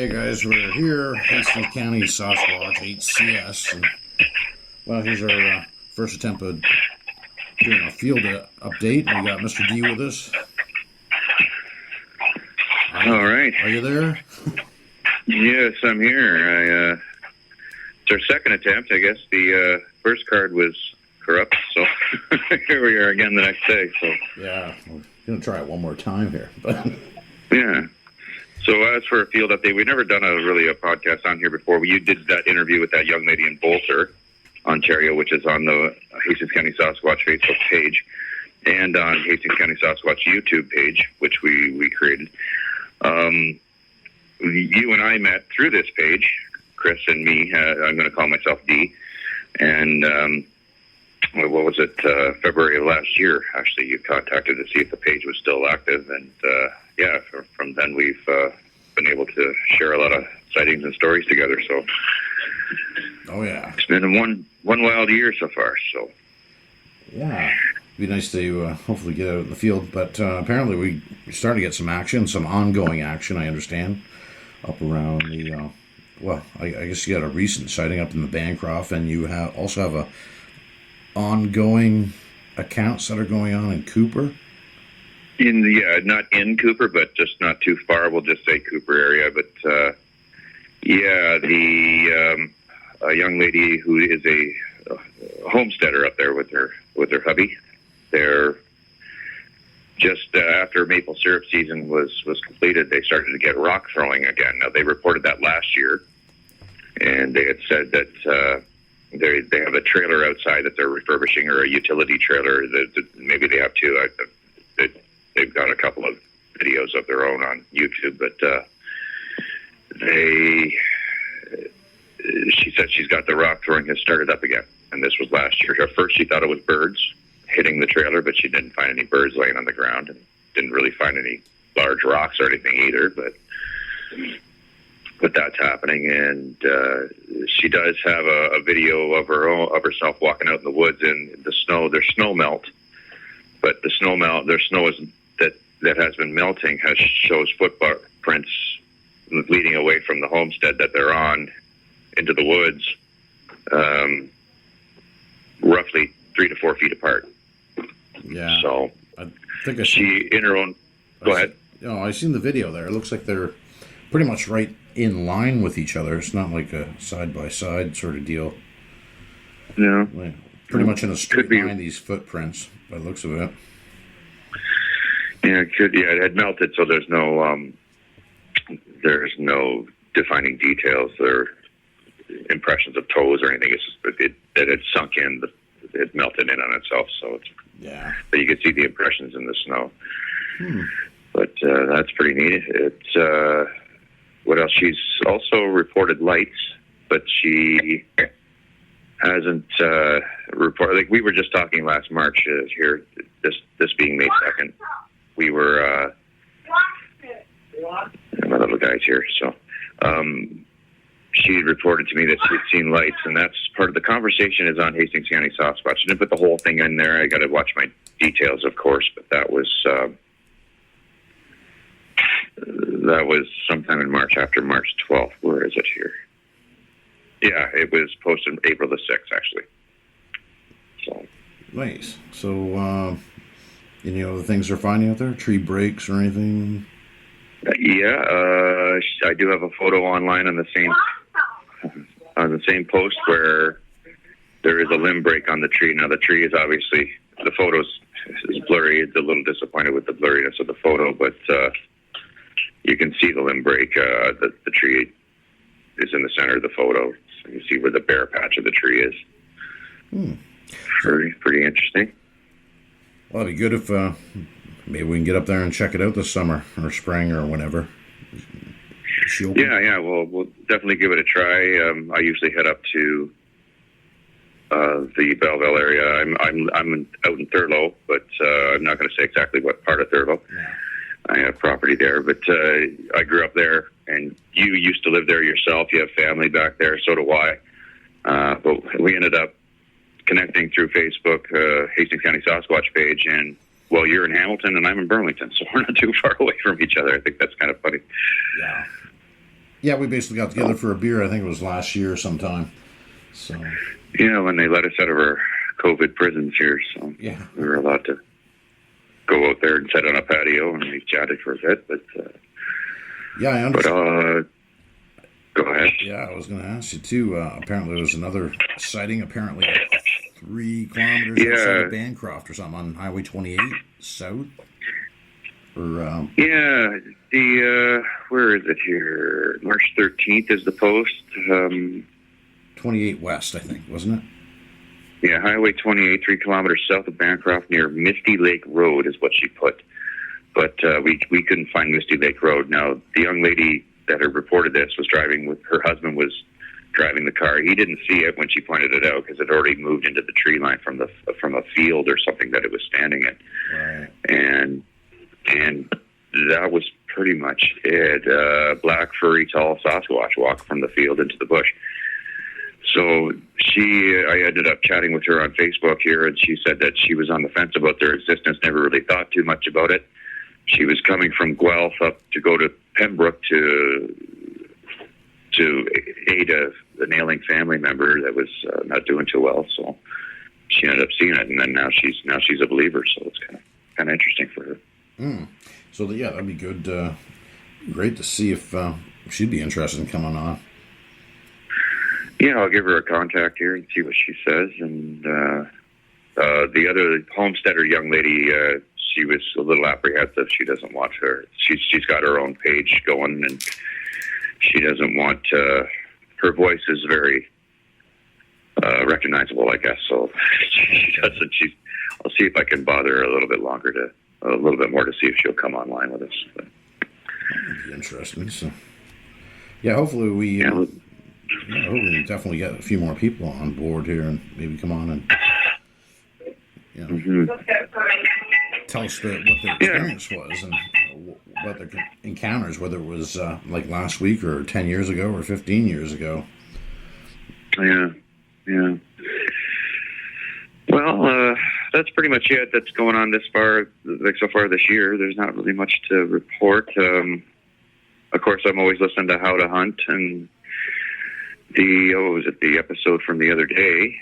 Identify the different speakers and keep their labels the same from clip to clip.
Speaker 1: Hey guys, we're here, Hasting County Sasquatch, HCS. And, well, here's our first attempt at doing a field update. We got Mr. D with us.
Speaker 2: All right.
Speaker 1: Are you there?
Speaker 2: Yes, I'm here. It's our second attempt. I guess the first card was corrupt, so here we are again the next day. So
Speaker 1: yeah, we're gonna try it one more time here, but
Speaker 2: yeah. So as for a field update, we've never done a podcast on here before. You did that interview with that young lady in Bolter, Ontario, which is on the Hastings County Sasquatch Facebook page and on Hastings County Sasquatch YouTube page, which we created. You and I met through this page, Chris and me. I'm going to call myself D. And what was it? February of last year, actually, you contacted to see if the page was still active. And yeah, from then we've been able to share a lot of sightings and stories together. So,
Speaker 1: oh yeah,
Speaker 2: it's been one wild year so far. So,
Speaker 1: yeah, it'd be nice to hopefully get out in the field. But apparently we're starting to get some action, some ongoing action. I understand up around the. Well, I guess you got a recent sighting up in the Bancroft, and you also have a ongoing accounts that are going on in Cooper.
Speaker 2: Not in Cooper, but just not too far. We'll just say Cooper area. But a young lady who is a homesteader up there with her hubby. They're just after maple syrup season was completed, they started to get rock throwing again. Now they reported that last year, and they had said that they have a trailer outside that they're refurbishing, or a utility trailer. That maybe they have two. They've got a couple of videos of their own on YouTube, but she said she's got the rock throwing has started up again, and this was last year. At first, she thought it was birds hitting the trailer, but she didn't find any birds laying on the ground, and didn't really find any large rocks or anything either. But that's happening, and she does have a video of herself walking out in the woods in the snow. There's snow melt, but there's snow that has been melting shows footprints leading away from the homestead that they're on into the woods, roughly 3 to 4 feet apart.
Speaker 1: Yeah.
Speaker 2: So
Speaker 1: I think
Speaker 2: in her own. Go ahead.
Speaker 1: I seen the video there. It looks like they're pretty much right in line with each other. It's not like a side by side sort of deal.
Speaker 2: Yeah.
Speaker 1: Like, pretty much in a straight line. These footprints, by the looks of it.
Speaker 2: Yeah, it could. Yeah, it had melted, so there's no defining details or impressions of toes or anything. It's just it had sunk in. It melted in on itself, so it's But you could see the impressions in the snow. But that's pretty neat. It's what else? She's also reported lights, but she hasn't reported. Like we were just talking last March here. This being May 2nd, we were. My little guy's here, so. She had reported to me that she'd seen lights, and that's part of the conversation is on Hastings County Sasquatch. I didn't put the whole thing in there. I got to watch my details, of course, but that was sometime in March, after March 12th. Where is it here? Yeah, it was posted April the 6th, actually. So
Speaker 1: nice. So, any other things they're finding out there? Tree breaks or anything?
Speaker 2: I do have a photo online on the same post where there is a limb break on the tree. Now the tree is obviously, the photo is blurry. It's a little disappointed with the blurriness of the photo, but you can see the limb break. The tree is in the center of the photo, so you see where the bare patch of the tree is. Pretty interesting.
Speaker 1: Well, it'd be good if maybe we can get up there and check it out this summer or spring or whenever.
Speaker 2: Yeah. We'll definitely give it a try. I usually head up to the Belleville area. I'm out in Thurlow, but I'm not going to say exactly what part of Thurlow.
Speaker 1: Yeah.
Speaker 2: I have property there, but I grew up there, and you used to live there yourself. You have family back there, so do I. But we ended up connecting through Facebook, Hastings County Sasquatch page, and well, you're in Hamilton and I'm in Burlington, so we're not too far away from each other. I think that's kind of funny.
Speaker 1: Yeah. Yeah, we basically got together for a beer. I think it was last year sometime. So.
Speaker 2: Yeah, when they let us out of our COVID prisons here, so
Speaker 1: yeah,
Speaker 2: we were allowed to go out there and sit on a patio, and we chatted for a bit. But
Speaker 1: yeah, I understand.
Speaker 2: Go ahead.
Speaker 1: Yeah, I was going to ask you too. Apparently, there was another sighting. Apparently, 3 kilometers outside of Bancroft or something on Highway 28 south. Or
Speaker 2: where is it here? March 13th is the post.
Speaker 1: 28 west, I think, wasn't it?
Speaker 2: Yeah, Highway 28, 3 kilometers south of Bancroft near Misty Lake Road is what she put. But we couldn't find Misty Lake Road. Now, the young lady that had reported this was driving with her husband was driving the car. He didn't see it when she pointed it out because it already moved into the tree line from a field or something that it was standing in.
Speaker 1: Right.
Speaker 2: And that was pretty much it. Black, furry, tall Sasquatch walked from the field into the bush. So I ended up chatting with her on Facebook here, and she said that she was on the fence about their existence, never really thought too much about it. She was coming from Guelph up to go to Pembroke to aid a ailing family member that was not doing too well. So she ended up seeing it, and then now she's a believer. So it's kind of interesting for her.
Speaker 1: So yeah, that'd be good. Great to see if she'd be interested in coming on.
Speaker 2: Yeah, I'll give her a contact here and see what she says. And the other homesteader young lady, she was a little apprehensive. She doesn't want her. She's got her own page going, and she doesn't want. Her voice is very recognizable, I guess. So she doesn't. I'll see if I can bother her a little bit more to see if she'll come online with us. But.
Speaker 1: That'd be interesting. So, yeah, hopefully we. I hope we definitely get a few more people on board here and maybe come on and tell us what their experience was and what their encounters, whether it was like last week or 10 years ago or 15 years ago.
Speaker 2: Yeah. Well, that's pretty much it. That's going on so far this year. There's not really much to report. Of course, I'm always listening to How to Hunt and the episode from the other day,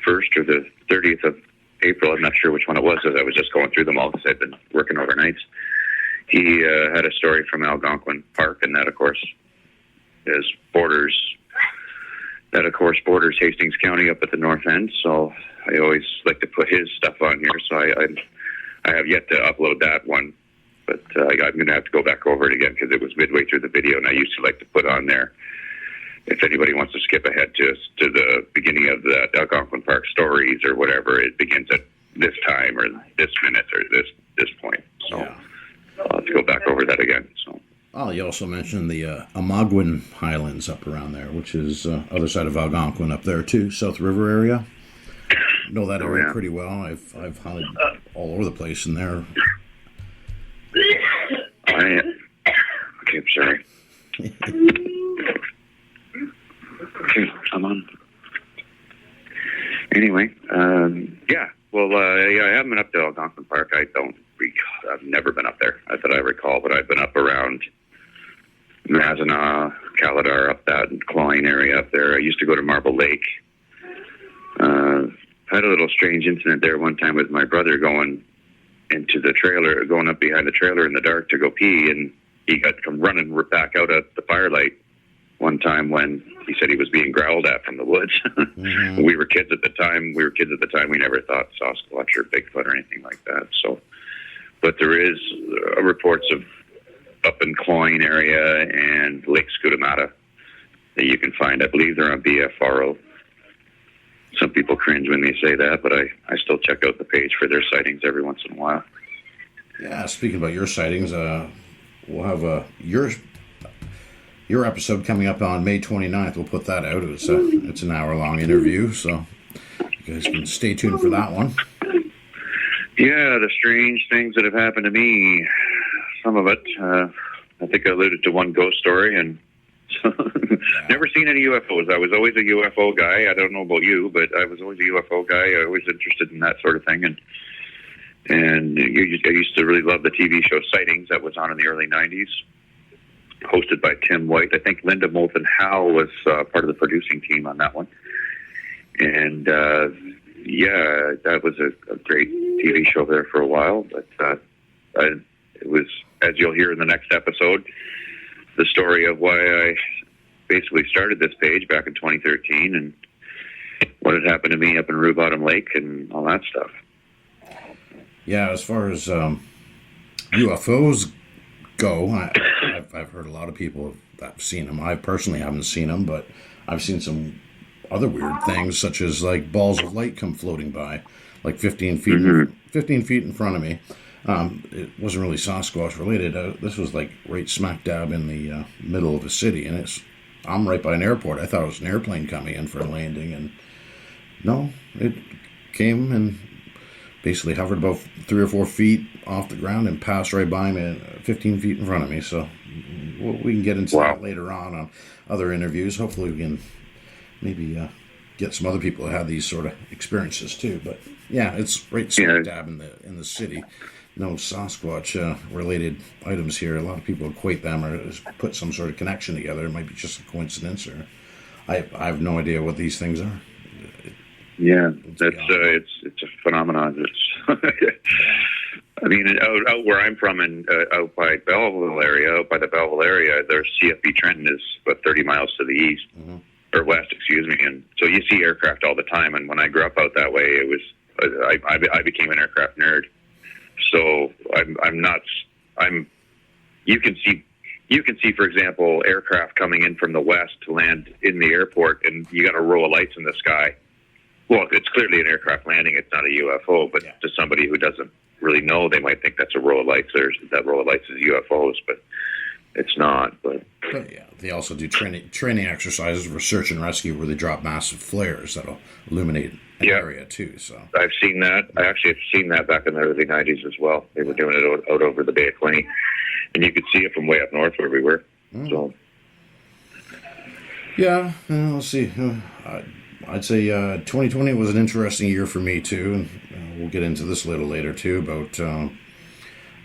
Speaker 2: 1st or the 30th of April. I'm not sure which one it was, as I was just going through them all because I've been working overnights. He had a story from Algonquin Park, and that, of course, borders Hastings County up at the north end. So I always like to put his stuff on here. So I have yet to upload that one, but I'm going to have to go back over it again because it was midway through the video, and I used to like to put on there. If anybody wants to skip ahead to the beginning of the Algonquin Park stories or whatever, it begins at this time or this minute or this point. So I'll have to go back over that again. So.
Speaker 1: Oh, you also mentioned the Amagwin Highlands up around there, which is other side of Algonquin up there too, South River area. Know that area pretty well. I've hunted all over the place in there.
Speaker 2: Okay, I'm sorry. Okay, I'm on. Anyway, yeah. Well, I haven't been up to Algonquin Park. I've never been up there, that I recall, but I've been up around Mazenah, Caladar, up that Cloyne area up there. I used to go to Marble Lake. Had a little strange incident there one time with my brother going into the trailer, going up behind the trailer in the dark to go pee, and he got come running back out at the firelight one time when he said he was being growled at from the woods. Mm-hmm. We were kids at the time. We never thought Sasquatch or Bigfoot or anything like that. So, but there is reports of up in Cloyne area and Lake Scutamata that you can find. I believe they're on BFRO. Some people cringe when they say that, but I still check out the page for their sightings every once in a while.
Speaker 1: Yeah, speaking about your sightings, we'll have your episode coming up on May 29th. We'll put that out. It's an hour-long interview, so you guys can stay tuned for that one.
Speaker 2: Yeah, the strange things that have happened to me. Some of it. I think I alluded to one ghost story, and never seen any UFOs. I was always a UFO guy. I don't know about you, but I was always a UFO guy. I was interested in that sort of thing, and I used to really love the TV show Sightings that was on in the early 90s. hosted by Tim White. I think Linda Moulton Howe was part of the producing team on that one. And that was a great TV show there for a while. But it was, as you'll hear in the next episode, the story of why I basically started this page back in 2013 and what had happened to me up in Rue Bottom Lake and all that stuff.
Speaker 1: Yeah, as far as UFOs go, I've heard a lot of people have seen them. I personally haven't seen them, but I've seen some other weird things, such as like balls of light come floating by, like 15 feet, 15 feet in front of me. It wasn't really Sasquatch related. This was like right smack dab in the middle of the city, and I'm right by an airport. I thought it was an airplane coming in for a landing, and no, it came and basically hovered about 3 or 4 feet off the ground and passed right by me, 15 feet in front of me. So we can get into that later on other interviews. Hopefully we can maybe get some other people who have these sort of experiences too. But yeah, it's right smack dab in the city. No Sasquatch related items here. A lot of people equate them or put some sort of connection together. It might be just a coincidence, or I have no idea what these things are.
Speaker 2: It's a phenomenon. I mean, out where I'm from, and out by Belleville area, there's CFB Trenton is about 30 miles to the east or west, excuse me, and so you see aircraft all the time. And when I grew up out that way, it was I became an aircraft nerd. So you can see, for example, aircraft coming in from the west to land in the airport, and you got a row of lights in the sky. Well, it's clearly an aircraft landing. It's not a UFO, but to somebody who doesn't really know, they might think that's a row of lights. That row of lights is UFOs, but it's not. But
Speaker 1: yeah, they also do training exercises for search and rescue where they drop massive flares that'll illuminate an area too. So
Speaker 2: I've seen that. I actually have seen that back in the early 90s as well. They were doing it out over the Bay of Quinte, and you could see it from way up north where we were. So yeah,
Speaker 1: let's see. I'd say 2020 was an interesting year for me too, and we'll get into this a little later too about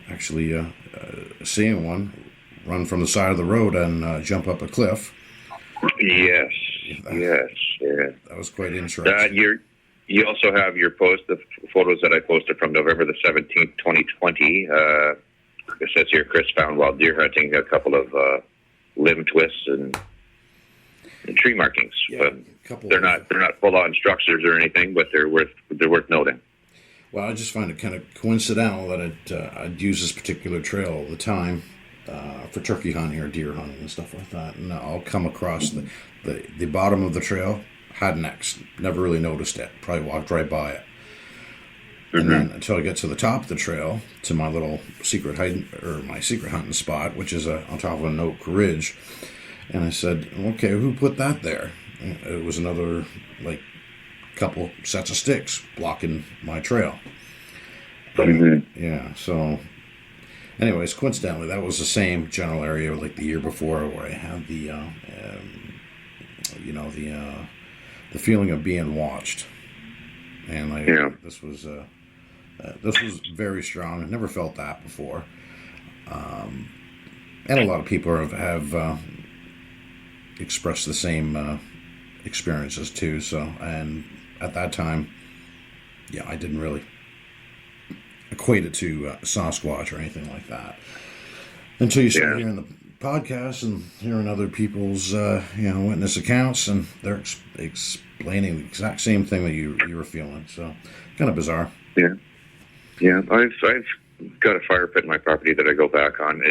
Speaker 1: actually seeing one run from the side of the road and jump up a cliff.
Speaker 2: Yes.
Speaker 1: That was quite interesting.
Speaker 2: You also have your the photos that I posted from November the 17th, 2020. It says here, Chris found while deer hunting a couple of limb twists and tree markings.
Speaker 1: Yeah,
Speaker 2: but they're not full on structures or anything, but they're worth noting.
Speaker 1: Well, I just find it kind of coincidental that I'd use this particular trail all the time for turkey hunting or deer hunting and stuff like that, and I'll come across the bottom of the trail had necks. Never really noticed it. Probably walked right by it. And then until I get to the top of the trail, to my little secret hunting spot, which is on top of an oak ridge. And I said, okay, who put that there? And it was another, couple sets of sticks blocking my trail. Yeah, so anyways, coincidentally, that was the same general area like the year before where I had the feeling of being watched. And this was very strong. I never felt that before. And a lot of people have expressed the same experiences too. So, and at that time, I didn't really equate it to Sasquatch or anything like that until you start hearing the podcast and hearing other people's witness accounts, and they're explaining the exact same thing that you were feeling. So, kind of bizarre.
Speaker 2: Yeah. I've got a fire pit in my property that I go back on.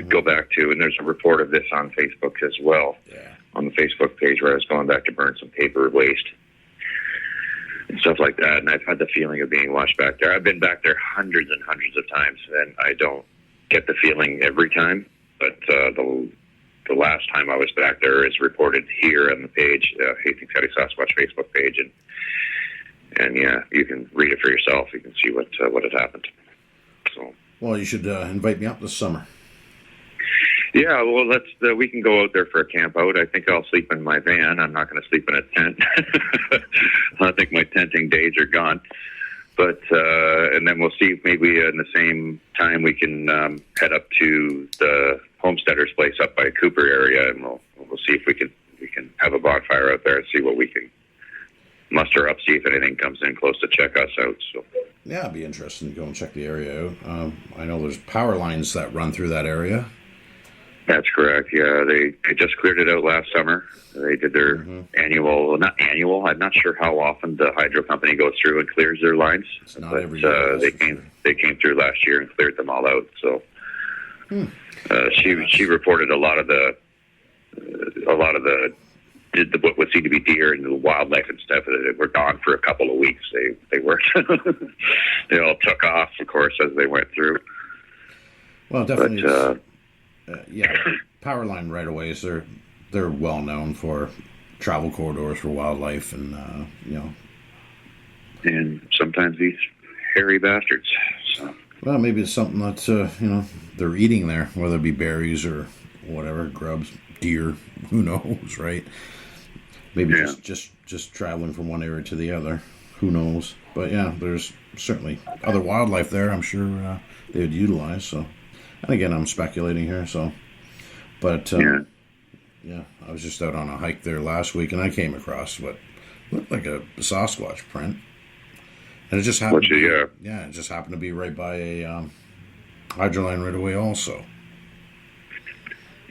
Speaker 2: Go back to, and there's a report of this on Facebook as well. Yeah. On the Facebook page where I was going back to burn some paper waste and stuff like that, and I've had the feeling of being watched back there. I've been back there hundreds and hundreds of times, and I don't get the feeling every time. But the last time I was back there is reported here on the page, Hasting County Sasquatch Facebook page, and you can read it for yourself. You can see what had happened. So,
Speaker 1: well, you should invite me up this summer.
Speaker 2: Yeah, well, we can go out there for a camp out. I think I'll sleep in my van. I'm not going to sleep in a tent. I think my tenting days are gone. But and then we'll see if maybe in the same time we can head up to the homesteader's place up by Cooper area, and we'll see if we can have a bonfire out there and see what we can muster up, see if anything comes in close to check us out. So
Speaker 1: yeah, it'd be interesting to go and check the area out. I know there's power lines that run through that area.
Speaker 2: That's correct. Yeah, they just cleared it out last summer. They did their not annual. I'm not sure how often the hydro company goes through and clears their lines.
Speaker 1: It's not every year.
Speaker 2: They came through last year and cleared them all out. So she reported a lot of the what would seem to be deer and the wildlife and stuff that were gone for a couple of weeks. They worked. They all took off, of course, as they went through.
Speaker 1: Well, definitely. Yeah, power line right-of-ways, they're well known for travel corridors for wildlife, and
Speaker 2: and sometimes these hairy bastards. So.
Speaker 1: Well, maybe it's something that they're eating there, whether it be berries or whatever, grubs, deer, who knows, right? Maybe just traveling from one area to the other, who knows? But yeah, there's certainly other wildlife there. I'm sure they would utilize. So. And again, I'm speculating here, but I was just out on a hike there last week, and I came across what looked like a Sasquatch print, and it just happened. It just happened to be right by a hydro line right away, also.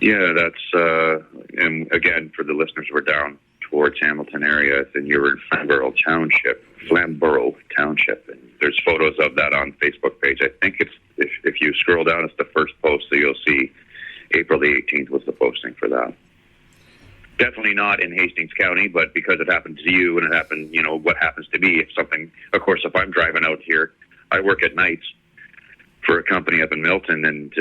Speaker 2: Yeah, that's and again for the listeners, we're down towards Hamilton area, and you're in Flamborough Township, and there's photos of that on Facebook page. I think it's if you scroll down, it's the first post, so you'll see April the 18th was the posting for that. Definitely not in Hastings County, but because it happened to you and it happened, what happens to me if something. Of course, if I'm driving out here, I work at nights for a company up in Milton, and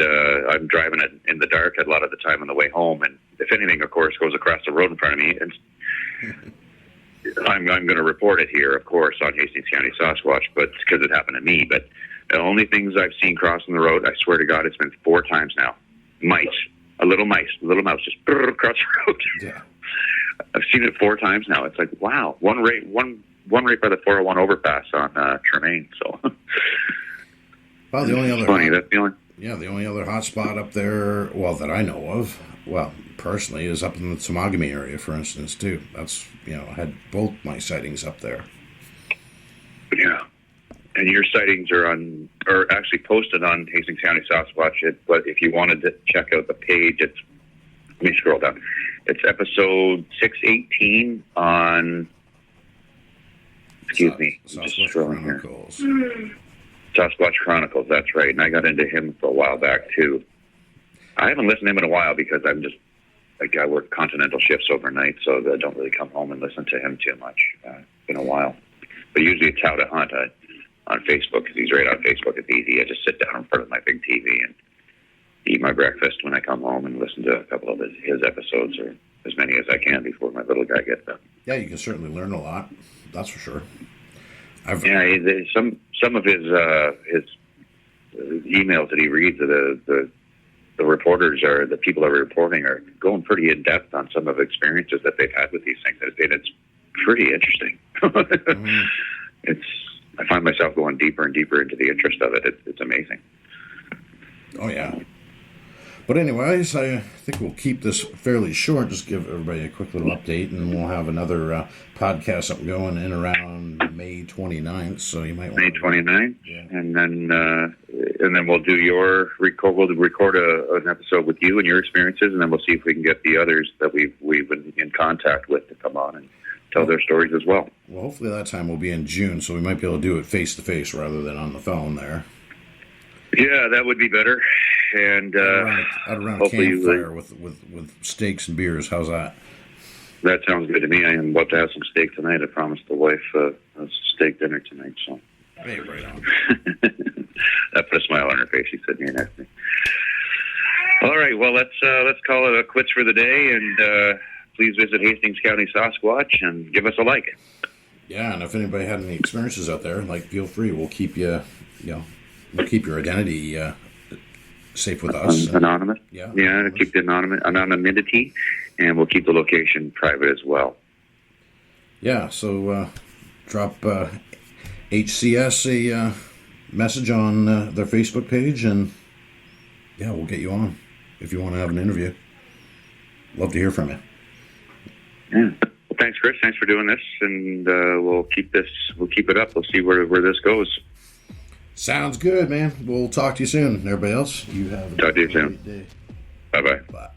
Speaker 2: I'm driving it in the dark a lot of the time on the way home, and if anything, of course, goes across the road in front of me, and I'm going to report it here, of course, on Hastings County Sasquatch, but because it happened to me. But the only things I've seen crossing the road, I swear to God, it's been 4 times now. A little mouse, just across the road. Yeah. I've seen it 4 times now. It's like, wow, one right by the 401 overpass on Tremaine. So,
Speaker 1: well, the only other
Speaker 2: funny. That's the only.
Speaker 1: Yeah, the only other hot spot up there, well, that I know of, well, personally, is up in the Temagami area, for instance, too. That's, I had both my sightings up there.
Speaker 2: Yeah. And your sightings are actually posted on Hastings County Sasquatch, but if you wanted to check out the page, let me scroll down. It's episode 618 on,
Speaker 1: Sasquatch Chronicles.
Speaker 2: Sasquatch Chronicles, that's right. And I got into him for a while back, too. I haven't listened to him in a while because I'm just, I work continental shifts overnight, so I don't really come home and listen to him too much. It's been a while. But usually it's how to hunt on Facebook, because he's right on Facebook. It's easy. I just sit down in front of my big TV and eat my breakfast when I come home and listen to a couple of his episodes, or as many as I can before my little guy gets up.
Speaker 1: Yeah, you can certainly learn a lot. That's for sure.
Speaker 2: Some of his emails that he reads, the reporters or the people that are reporting are going pretty in depth on some of the experiences that they've had with these things, and it's pretty interesting. I find myself going deeper and deeper into the interest of it. It's amazing.
Speaker 1: Oh yeah. But anyways, I think we'll keep this fairly short. Just give everybody a quick little update, and we'll have another podcast up going in around May 29th. So you might want
Speaker 2: May 29th, yeah. And then we'll do we'll record an episode with you and your experiences, and then we'll see if we can get the others that we've been in contact with to come on and tell their stories as well.
Speaker 1: Well, hopefully that time will be in June, so we might be able to do it face to face rather than on the phone there.
Speaker 2: Yeah, that would be better. And
Speaker 1: around a campfire with steaks and beers. How's that?
Speaker 2: That sounds good to me. I am about to have some steak tonight. I promised the wife a steak dinner tonight. So,
Speaker 1: hey, right on.
Speaker 2: That put a smile on her face. She's sitting here next to me. All right. Well, let's call it a quits for the day, and please visit Hastings County Sasquatch and give us a like.
Speaker 1: Yeah, and if anybody had any experiences out there, feel free. We'll keep we'll keep your identity safe with us.
Speaker 2: Anonymous.
Speaker 1: Yeah.
Speaker 2: Keep the anonymity, and we'll keep the location private as well.
Speaker 1: Yeah, so drop HCS a message on their Facebook page, and yeah, we'll get you on. if you want to have an interview. Love to hear from you.
Speaker 2: Yeah. Well, thanks, Chris. Thanks for doing this, and we'll keep it up. We'll see where this goes.
Speaker 1: Sounds good, man. We'll talk to you soon. Everybody else, you have a
Speaker 2: talk to you
Speaker 1: great
Speaker 2: soon.
Speaker 1: day.
Speaker 2: Bye-bye.
Speaker 1: Bye.